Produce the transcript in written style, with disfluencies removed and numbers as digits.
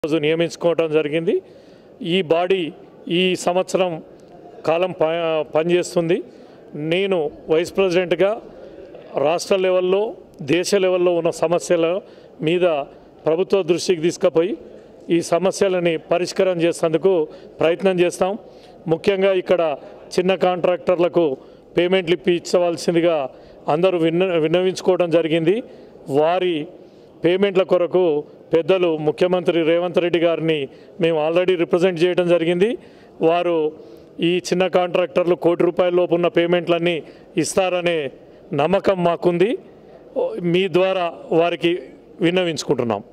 రోజు నియమించుకోవడం జరిగింది। ఈ బాడీ ఈ సంవత్సరం కాలం పనిచేస్తుంది। నేను వైస్ ప్రెసిడెంట్గా రాష్ట్ర లెవెల్లో దేశ లెవెల్లో ఉన్న సమస్యల మీద ప్రభుత్వ దృష్టికి తీసుకుపోయి ఈ సమస్యలని పరిష్కారం చేసేందుకు ప్రయత్నం చేస్తాం। ముఖ్యంగా ఇక్కడ చిన్న కాంట్రాక్టర్లకు పేమెంట్లు ఇప్పించవలసిందిగా అందరూ విన్నవించుకోవడం జరిగింది। వారి పేమెంట్ల కొరకు పెద్దలు ముఖ్యమంత్రి రేవంత్ రెడ్డి గారిని మేము ఆల్రెడీ రిప్రజెంట్ చేయడం జరిగింది। వారు ఈ చిన్న కాంట్రాక్టర్లు ₹1 కోటి లోపు ఉన్న పేమెంట్లన్నీ ఇస్తారనే నమ్మకం మాకుంది। మీ ద్వారా వారికి విన్నవించుకుంటున్నాం।